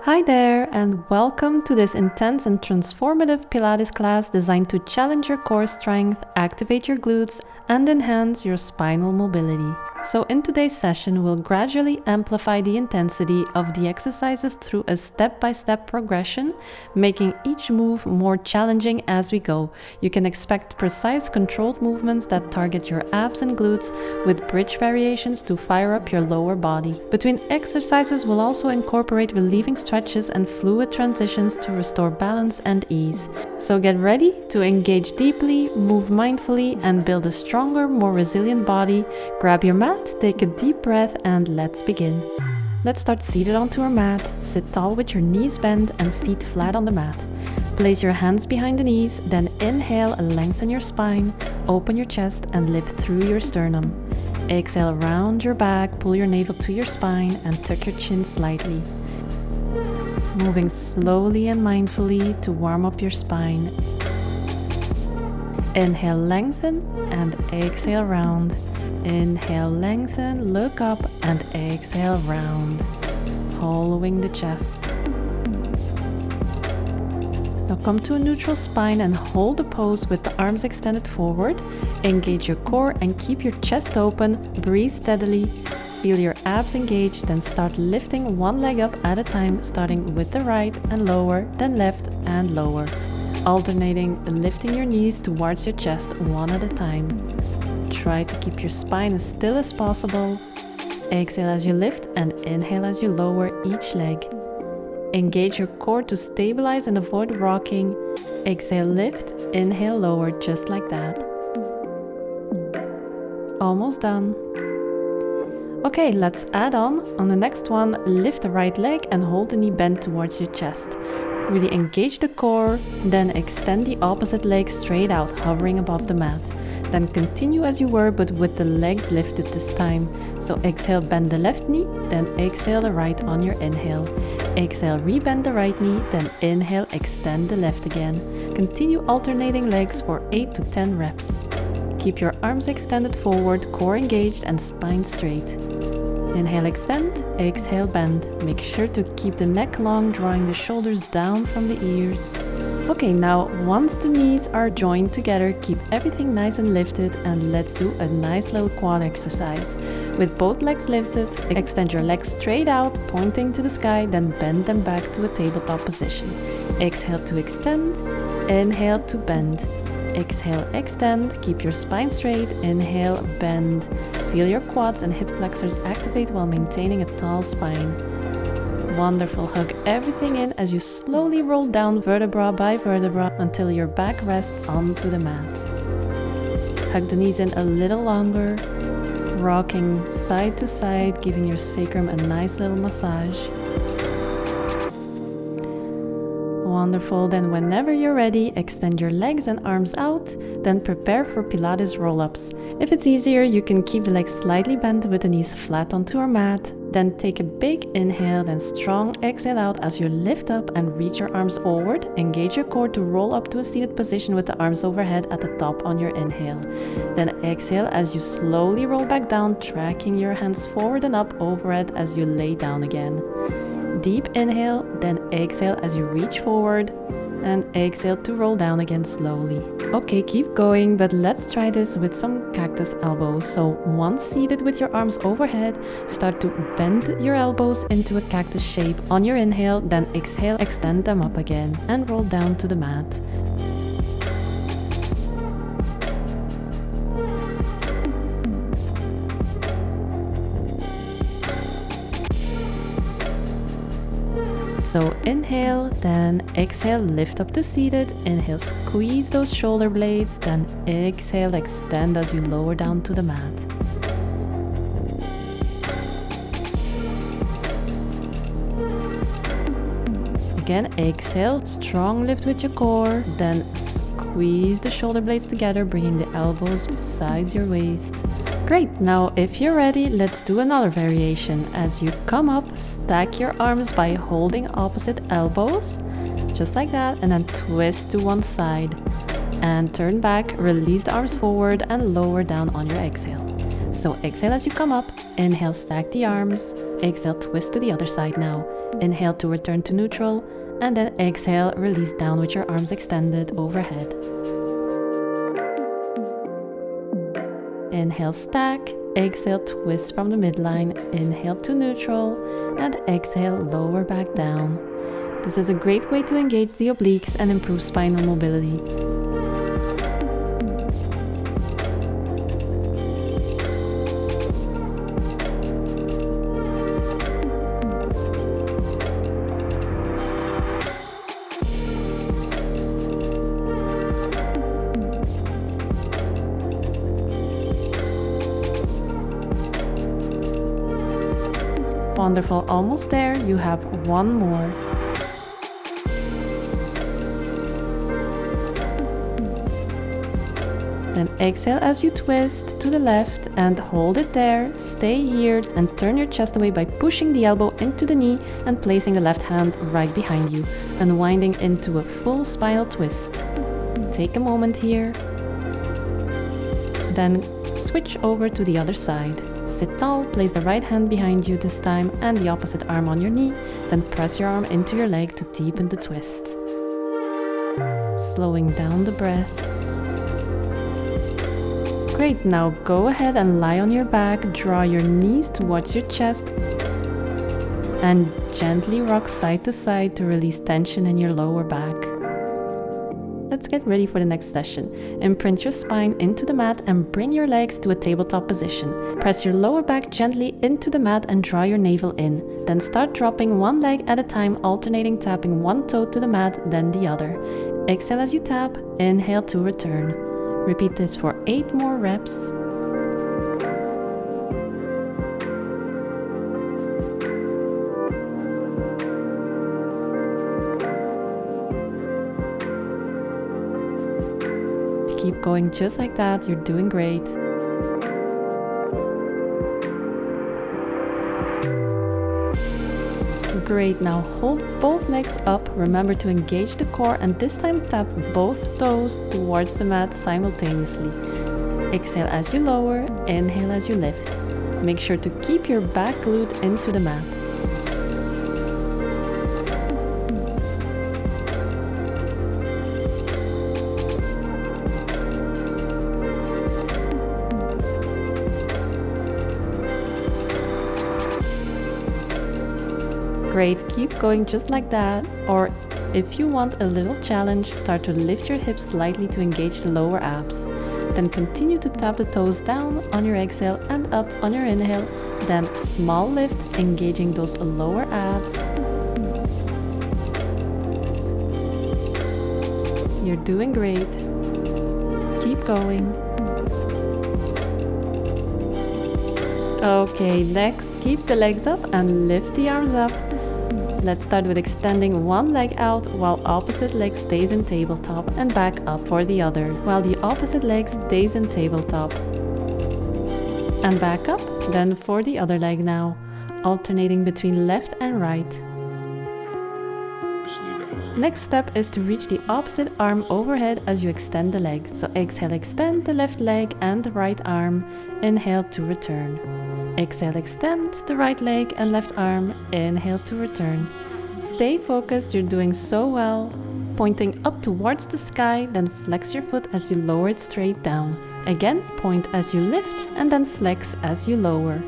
Hi there, and welcome to this intense and transformative Pilates class designed to challenge your core strength, activate your glutes, and enhance your spinal mobility. So in today's session, we'll gradually amplify the intensity of the exercises through a step-by-step progression, making each move more challenging as we go. You can expect precise, controlled movements that target your abs and glutes, with bridge variations to fire up your lower body. Between exercises, we'll also incorporate relieving stretches and fluid transitions to restore balance and ease. So get ready to engage deeply, move mindfully, and build a stronger, more resilient body. Grab your mat, take a deep breath, and let's begin. Let's start seated onto our mat. Sit tall with your knees bent and feet flat on the mat. Place your hands behind the knees, then inhale, lengthen your spine, open your chest, and lift through your sternum. Exhale, round your back, pull your navel to your spine, and tuck your chin slightly. Moving slowly and mindfully to warm up your spine. Inhale, lengthen, and exhale, round. Inhale, lengthen, look up, and exhale, round, hollowing the chest. Now come to a neutral spine and hold the pose with the arms extended forward. Engage your core and keep your chest open. Breathe steadily. Feel your abs engaged, then start lifting one leg up at a time, starting with the right and lower, then left and lower. Alternating, lifting your knees towards your chest one at a time. Try to keep your spine as still as possible. Exhale as you lift and inhale as you lower each leg. Engage your core to stabilize and avoid rocking. Exhale, lift, inhale, lower, just like that. Almost done. Okay, let's add on. On the next one, lift the right leg and hold the knee bent towards your chest. Really engage the core, then extend the opposite leg straight out, hovering above the mat. Then continue as you were, but with the legs lifted this time. So exhale, bend the left knee, then exhale the right on your inhale. Exhale, rebend the right knee, then inhale, extend the left again. Continue alternating legs for 8 to 10 reps. Keep your arms extended forward, core engaged, and spine straight. Inhale, extend, exhale, bend. Make sure to keep the neck long, drawing the shoulders down from the ears. Okay, now once the knees are joined together, keep everything nice and lifted, and let's do a nice little quad exercise. With both legs lifted, extend your legs straight out, pointing to the sky, then bend them back to a tabletop position. Exhale to extend, inhale to bend. Exhale, extend, keep your spine straight, inhale, bend. Feel your quads and hip flexors activate while maintaining a tall spine. Wonderful. Hug everything in as you slowly roll down vertebra by vertebra until your back rests onto the mat. Hug the knees in a little longer, rocking side to side, giving your sacrum a nice little massage. Wonderful. Then whenever you're ready, extend your legs and arms out, then prepare for Pilates roll-ups. If it's easier, you can keep the legs slightly bent with the knees flat onto our mat. Then take a big inhale, then strong exhale out as you lift up and reach your arms forward. Engage your core to roll up to a seated position with the arms overhead at the top on your inhale. Then exhale as you slowly roll back down, tracking your hands forward and up overhead as you lay down again. Deep inhale, then exhale as you reach forward, and exhale to roll down again slowly. Okay, keep going, but let's try this with some cactus elbows. So once seated with your arms overhead, start to bend your elbows into a cactus shape on your inhale, then exhale, extend them up again, and roll down to the mat. So inhale, then exhale, lift up to seated. Inhale, squeeze those shoulder blades, then exhale, extend as you lower down to the mat. Again, exhale, strong lift with your core, then squeeze the shoulder blades together, bringing the elbows beside your waist. Great, now if you're ready, let's do another variation. As you come up, stack your arms by holding opposite elbows, just like that, and then twist to one side. And turn back, release the arms forward and lower down on your exhale. So exhale as you come up, inhale, stack the arms, exhale, twist to the other side now. Inhale to return to neutral, and then exhale, release down with your arms extended overhead. Inhale, stack. Exhale, twist from the midline. Inhale to neutral, and exhale, lower back down. This is a great way to engage the obliques and improve spinal mobility. Wonderful, almost there. You have one more. Then exhale as you twist to the left and hold it there. Stay here and turn your chest away by pushing the elbow into the knee and placing the left hand right behind you, unwinding into a full spinal twist. Take a moment here. Then switch over to the other side. Sit tall, place the right hand behind you this time and the opposite arm on your knee, then press your arm into your leg to deepen the twist. Slowing down the breath. Great, now go ahead and lie on your back, draw your knees towards your chest, and gently rock side to side to release tension in your lower back. Let's get ready for the next session. Imprint your spine into the mat and bring your legs to a tabletop position. Press your lower back gently into the mat and draw your navel in. Then start dropping one leg at a time, alternating tapping one toe to the mat, then the other. Exhale as you tap, inhale to return. Repeat this for 8 more reps. Keep going just like that, you're doing great. Great, now hold both legs up, remember to engage the core and this time tap both toes towards the mat simultaneously. Exhale as you lower, inhale as you lift. Make sure to keep your back glued into the mat. Great, keep going just like that, or if you want a little challenge, start to lift your hips slightly to engage the lower abs. Then continue to tap the toes down on your exhale and up on your inhale, then small lift, engaging those lower abs. You're doing great. Keep going. Okay, next, keep the legs up and lift the arms up. Let's start with extending one leg out while opposite leg stays in tabletop and back up for the other, while the opposite leg stays in tabletop. And back up, then for the other leg now, alternating between left and right. Next step is to reach the opposite arm overhead as you extend the leg. So exhale, extend the left leg and the right arm. Inhale to return. Exhale, extend the right leg and left arm. Inhale to return. Stay focused, you're doing so well. Pointing up towards the sky, then flex your foot as you lower it straight down. Again, point as you lift and then flex as you lower.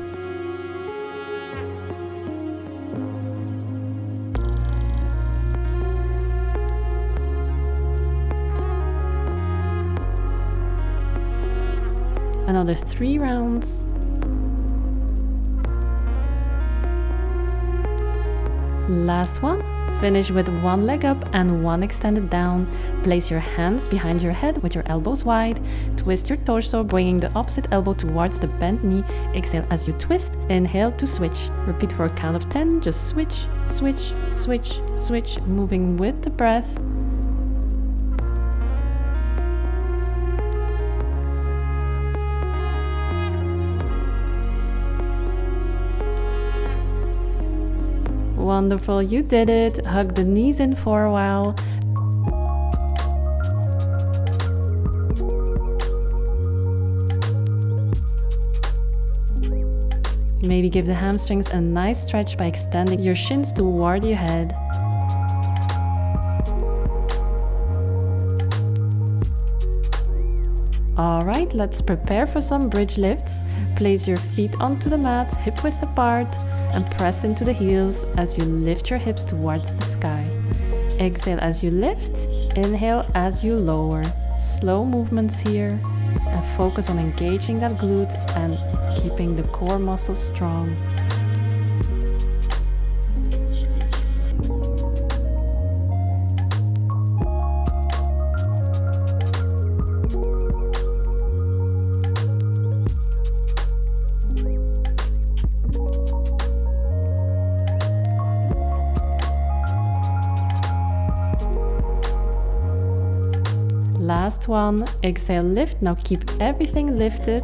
Another 3 rounds. Last one. Finish with one leg up and one extended down. Place your hands behind your head with your elbows wide. Twist your torso, bringing the opposite elbow towards the bent knee. Exhale as you twist. Inhale to switch. Repeat for a count of 10. Just switch, switch, switch, switch, moving with the breath. Wonderful, you did it. Hug the knees in for a while. Maybe give the hamstrings a nice stretch by extending your shins toward your head. Alright, let's prepare for some bridge lifts. Place your feet onto the mat, hip width apart, and press into the heels as you lift your hips towards the sky. Exhale as you lift, inhale as you lower. Slow movements here, and focus on engaging that glute and keeping the core muscles strong. Last one, exhale, lift. Now keep everything lifted.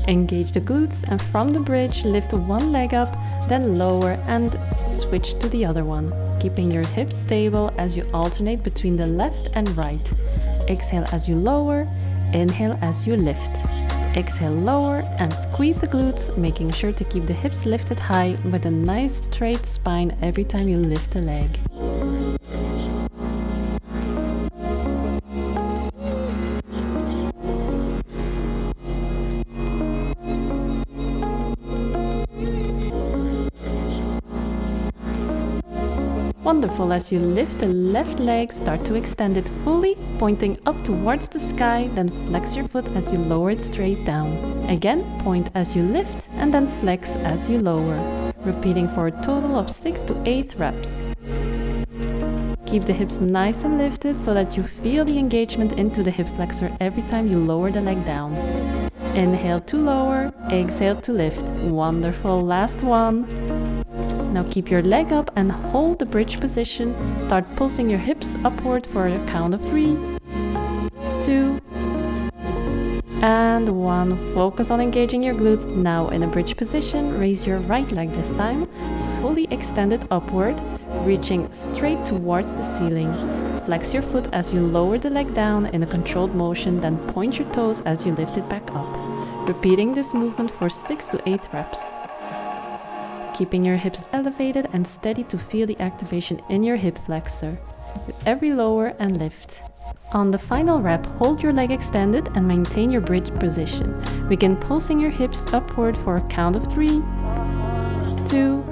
Engage the glutes, and from the bridge, lift one leg up, then lower and switch to the other one, keeping your hips stable as you alternate between the left and right. Exhale as you lower, inhale as you lift. Exhale, lower and squeeze the glutes, making sure to keep the hips lifted high with a nice straight spine every time you lift a leg. Wonderful. As you lift the left leg, start to extend it fully, pointing up towards the sky, then flex your foot as you lower it straight down. Again, point as you lift and then flex as you lower, repeating for a total of 6 to 8 reps. Keep the hips nice and lifted so that you feel the engagement into the hip flexor every time you lower the leg down. Inhale to lower, exhale to lift. Wonderful. Last one. Now keep your leg up and hold the bridge position. Start pulsing your hips upward for a count of 3, 2, and 1. Focus on engaging your glutes. Now in a bridge position, raise your right leg this time, fully extended upward, reaching straight towards the ceiling. Flex your foot as you lower the leg down in a controlled motion, then point your toes as you lift it back up. Repeating this movement for 6 to 8 reps. Keeping your hips elevated and steady to feel the activation in your hip flexor with every lower and lift. On the final rep, hold your leg extended and maintain your bridge position. Begin pulsing your hips upward for a count of 3, 2,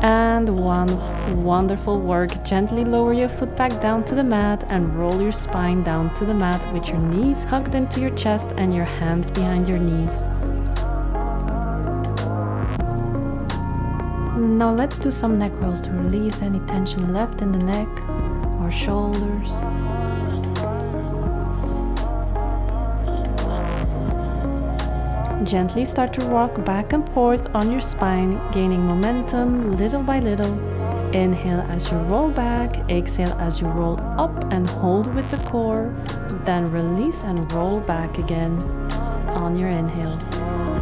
and 1. Wonderful work. Gently lower your foot back down to the mat and roll your spine down to the mat with your knees hugged into your chest and your hands behind your knees. Now let's do some neck rolls to release any tension left in the neck or shoulders. Gently start to rock back and forth on your spine, gaining momentum little by little. Inhale as you roll back, exhale as you roll up and hold with the core, then release and roll back again on your inhale,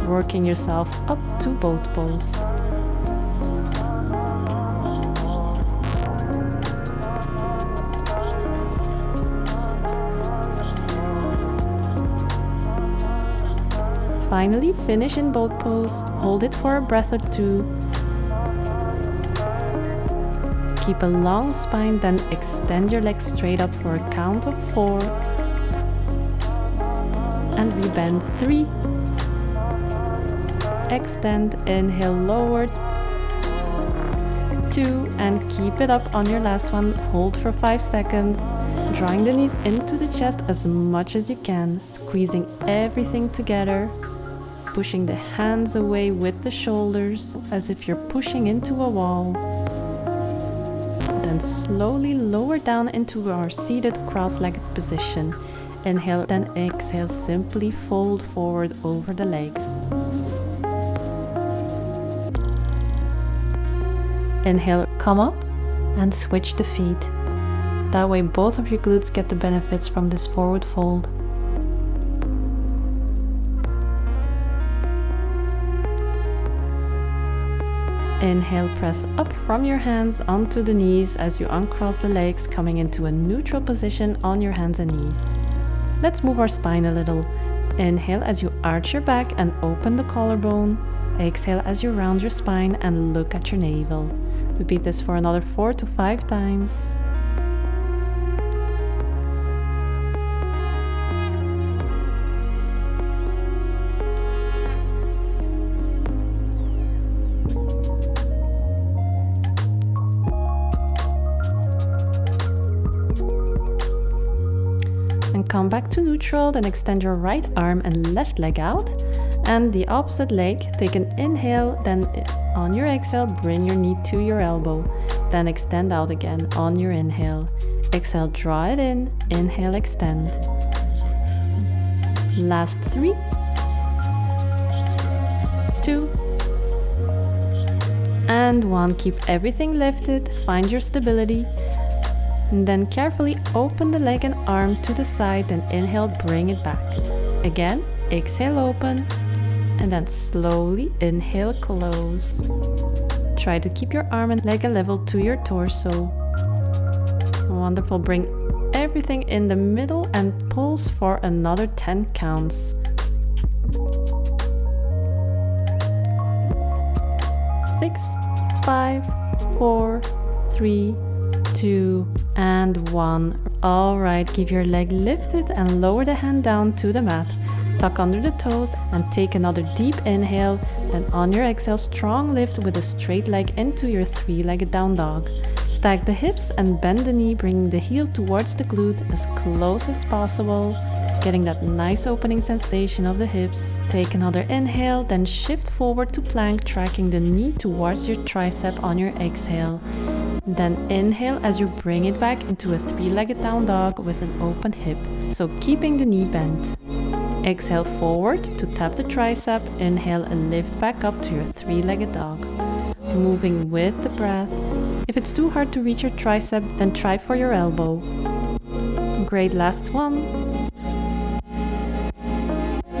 working yourself up to boat pose. Finally, finish in boat pose. Hold it for a breath or 2. Keep a long spine, then extend your legs straight up for a count of 4. And rebend 3. Extend, inhale, lower. 2, and keep it up on your last one. Hold for 5 seconds. Drawing the knees into the chest as much as you can, squeezing everything together. Pushing the hands away with the shoulders as if you're pushing into a wall. Then slowly lower down into our seated cross-legged position. Inhale, then exhale, simply fold forward over the legs. Inhale, come up and switch the feet. That way both of your glutes get the benefits from this forward fold. Inhale, press up from your hands onto the knees as you uncross the legs, coming into a neutral position on your hands and knees. Let's move our spine a little. Inhale as you arch your back and open the collarbone. Exhale as you round your spine and look at your navel. Repeat this for another 4 to 5 times. And come back to neutral, then extend your right arm and left leg out. And the opposite leg, take an inhale, then on your exhale, bring your knee to your elbow. Then extend out again on your inhale. Exhale, draw it in, inhale, extend. Last 3, 2, and 1. Keep everything lifted, find your stability. And then carefully open the leg and arm to the side, then inhale, bring it back. Again, exhale, open, and then slowly inhale, close. Try to keep your arm and leg level to your torso. Wonderful, bring everything in the middle and pulse for another 10 counts. 6, 5, 4, 3, 2, and 1. Alright, keep your leg lifted and lower the hand down to the mat. Tuck under the toes and take another deep inhale. Then on your exhale, strong lift with a straight leg into your 3-legged down dog. Stack the hips and bend the knee, bringing the heel towards the glute as close as possible. Getting that nice opening sensation of the hips. Take another inhale, then shift forward to plank, tracking the knee towards your tricep on your exhale. Then inhale as you bring it back into a 3-legged down dog with an open hip, so keeping the knee bent. Exhale forward to tap the tricep, inhale and lift back up to your 3-legged dog. Moving with the breath. If it's too hard to reach your tricep, then try for your elbow. Great, last one.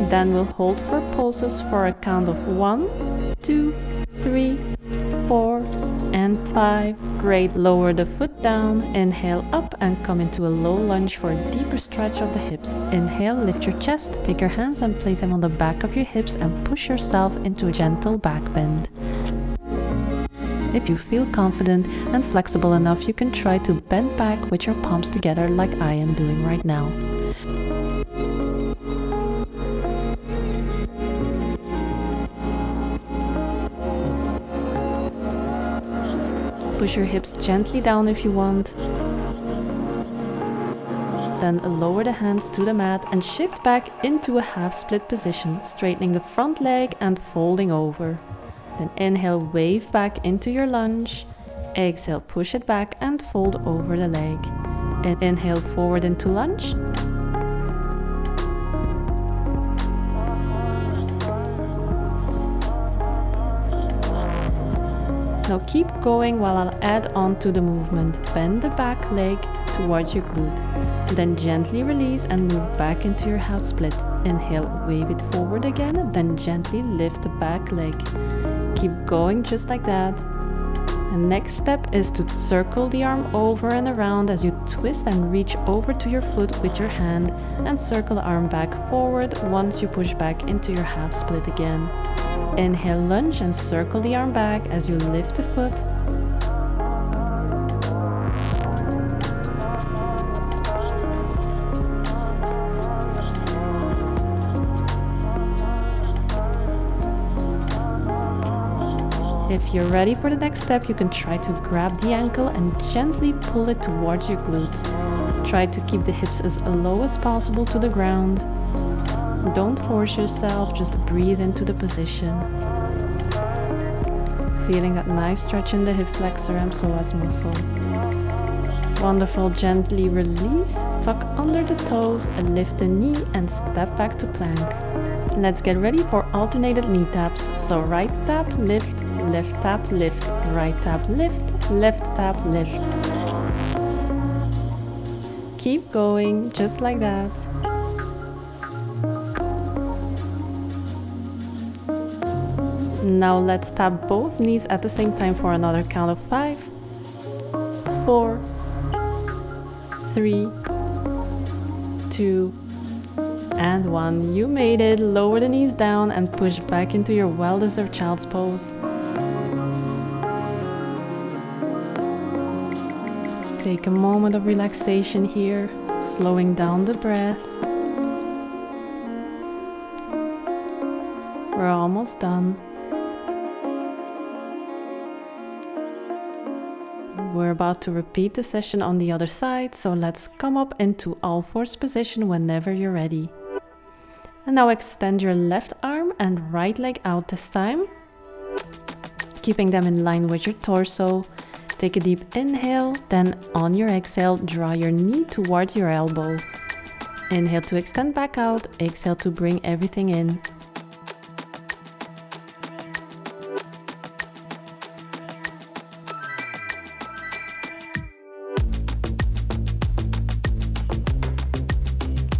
Then we'll hold for pulses for a count of 1, 2, 3, 4, and 5. Great, lower the foot down, inhale up and come into a low lunge for a deeper stretch of the hips. Inhale, lift your chest, take your hands and place them on the back of your hips and push yourself into a gentle back bend. If you feel confident and flexible enough, you can try to bend back with your palms together like I am doing right now. Push your hips gently down if you want. Then lower the hands to the mat and shift back into a half split position, straightening the front leg and folding over. Then inhale, wave back into your lunge. Exhale, push it back and fold over the leg. And inhale forward into lunge. Now keep going while I'll add on to the movement. Bend the back leg towards your glute. Then gently release and move back into your half split. Inhale, wave it forward again, then gently lift the back leg. Keep going just like that. And next step is to circle the arm over and around as you twist and reach over to your foot with your hand and circle the arm back forward once you push back into your half split again. Inhale, lunge and circle the arm back as you lift the foot. If you're ready for the next step, you can try to grab the ankle and gently pull it towards your glute. Try to keep the hips as low as possible to the ground. Don't force yourself, just breathe into the position. Feeling that nice stretch in the hip flexor and psoas muscle. Wonderful, gently release, tuck under the toes, and lift the knee and step back to plank. Let's get ready for alternated knee taps. So right tap, lift, left tap, lift, right tap, lift, left tap, lift. Keep going, just like that. Now let's tap both knees at the same time for another count of 5, 4, 3, 2, and 1. You made it. Lower the knees down and push back into your well-deserved child's pose. Take a moment of relaxation here, slowing down the breath. We're almost done. We're about to repeat the session on the other side, so let's come up into all fours position whenever you're ready. And now extend your left arm and right leg out this time, keeping them in line with your torso. Take a deep inhale, then on your exhale, draw your knee towards your elbow. Inhale to extend back out, exhale to bring everything in.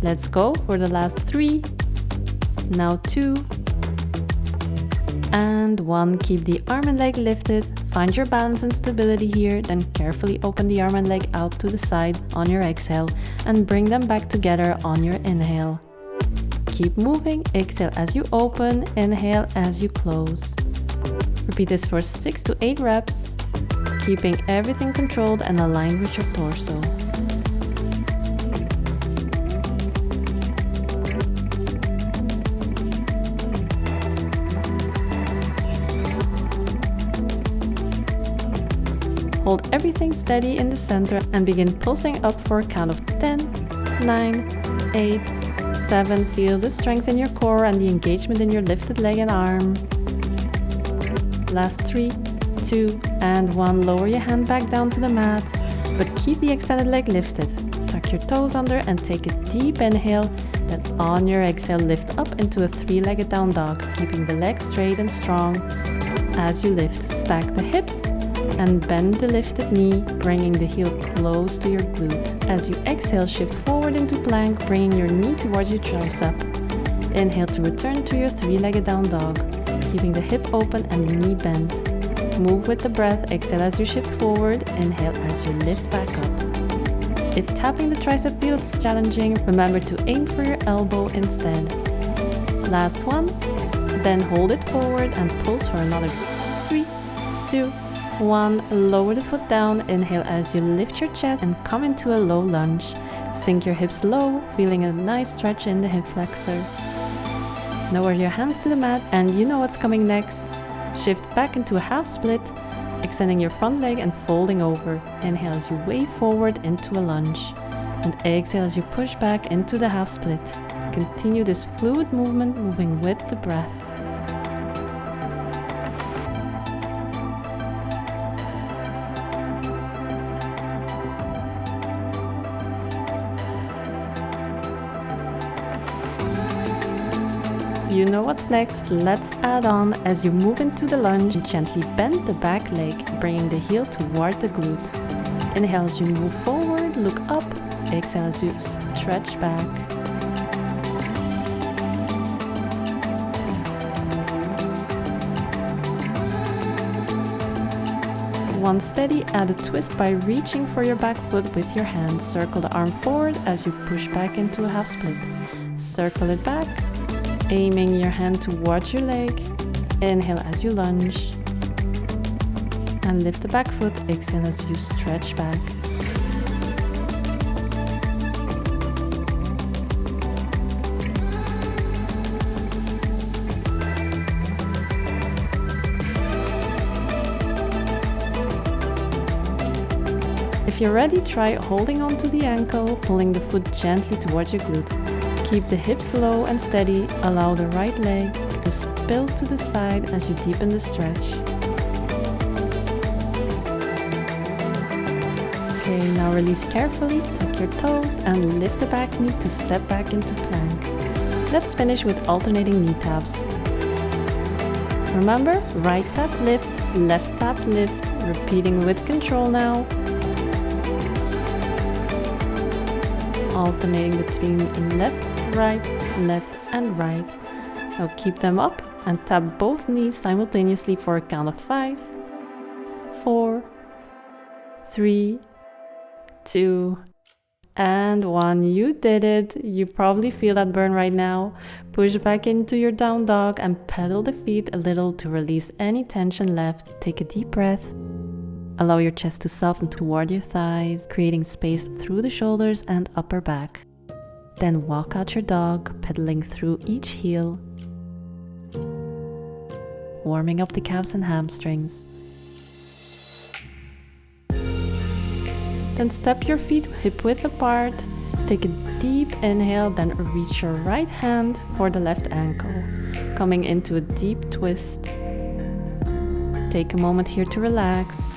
Let's go for the last 3. Now 2. And 1. Keep the arm and leg lifted. Find your balance and stability here, then carefully open the arm and leg out to the side on your exhale and bring them back together on your inhale. Keep moving, exhale as you open, inhale as you close. Repeat this for 6 to 8 reps, keeping everything controlled and aligned with your torso. Hold everything steady in the center and begin pulsing up for a count of 10, 9, 8, 7. Feel the strength in your core and the engagement in your lifted leg and arm. Last 3, 2, and 1. Lower your hand back down to the mat, but keep the extended leg lifted. Tuck your toes under and take a deep inhale. Then on your exhale, lift up into a 3-legged down dog, keeping the legs straight and strong. As you lift, stack the hips and bend the lifted knee, bringing the heel close to your glute. As you exhale, shift forward into plank, bringing your knee towards your tricep. Inhale to return to your 3-legged down dog, keeping the hip open and the knee bent. Move with the breath, exhale as you shift forward, inhale as you lift back up. If tapping the tricep feels challenging, remember to aim for your elbow instead. Last 1, then hold it forward and pulse for another 3, 2, 1. Lower the foot down, inhale as you lift your chest and come into a low lunge. Sink your hips low, feeling a nice stretch in the hip flexor. Lower your hands to the mat and you know what's coming next. Shift back into a half split, extending your front leg and folding over. Inhale as you wave forward into a lunge. And exhale as you push back into the half split. Continue this fluid movement, moving with the breath. You know what's next. Let's add on as you move into the lunge and gently bend the back leg, bringing the heel toward the glute. Inhale as you move forward, look up. Exhale as you stretch back. One steady, add a twist by reaching for your back foot with your hand. Circle the arm forward as you push back into a half split. Circle it back, aiming your hand towards your leg. Inhale as you lunge. And lift the back foot, exhale as you stretch back. If you're ready, try holding onto the ankle, pulling the foot gently towards your glute. Keep the hips low and steady, allow the right leg to spill to the side as you deepen the stretch. Okay, now release carefully, tuck your toes and lift the back knee to step back into plank. Let's finish with alternating knee taps. Remember, right tap lift, left tap lift, repeating with control now. Alternating between left, left and right. Now keep them up and tap both knees simultaneously for a count of 5, 4, 3, 2, And one, you did it. You probably feel that burn right now. Push back into your down dog and pedal the feet a little to release any tension left. Take a deep breath. Allow your chest to soften toward your thighs, creating space through the shoulders and upper back. Then walk out your dog, pedaling through each heel, warming up the calves and hamstrings. Then step your feet hip-width apart. Take a deep inhale, then reach your right hand for the left ankle, coming into a deep twist. Take a moment here to relax.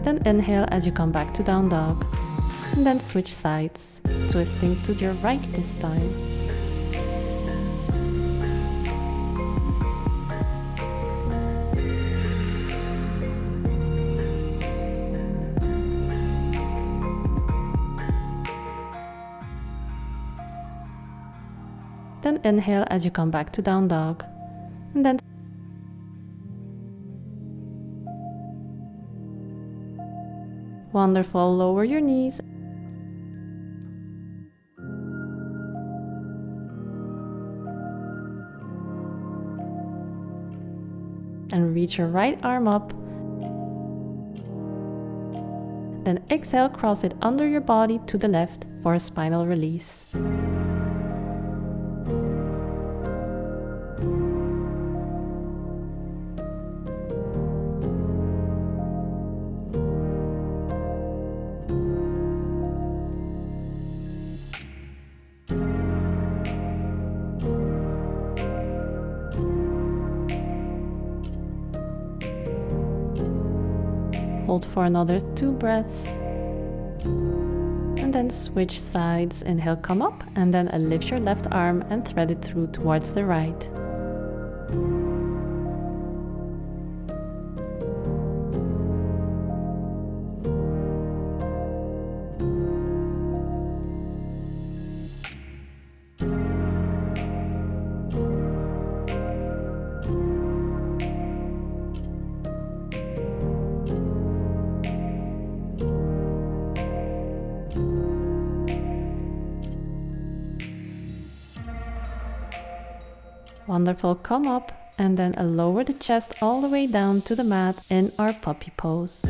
Then inhale as you come back to down dog. And then switch sides, twisting to your right this time. Then inhale as you come back to down dog. And then wonderful, lower your knees. And reach your right arm up. Then exhale, cross it under your body to the left for a spinal release. Hold for another 2 breaths. And then switch sides. Inhale, come up, and then lift your left arm and thread it through towards the right. Wonderful, come up and then lower the chest all the way down to the mat in our puppy pose.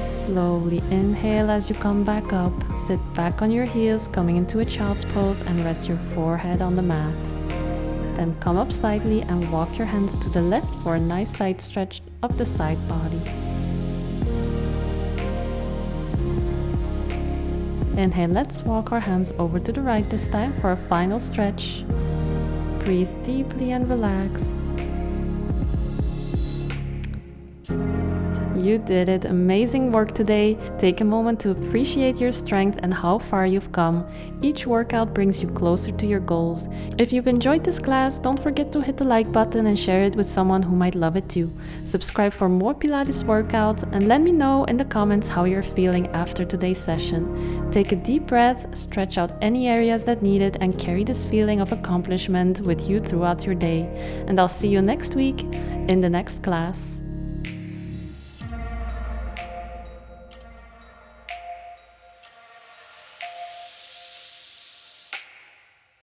Slowly inhale as you come back up. Sit back on your heels, coming into a child's pose, and rest your forehead on the mat. Then come up slightly and walk your hands to the left for a nice side stretch of the side body. Inhale, let's walk our hands over to the right this time for a final stretch. Breathe deeply and relax. You did it. Amazing work today. Take a moment to appreciate your strength and how far you've come. Each workout brings you closer to your goals. If you've enjoyed this class, don't forget to hit the like button and share it with someone who might love it too. Subscribe for more Pilates workouts and let me know in the comments how you're feeling after today's session. Take a deep breath, stretch out any areas that need it, and carry this feeling of accomplishment with you throughout your day. And I'll see you next week in the next class.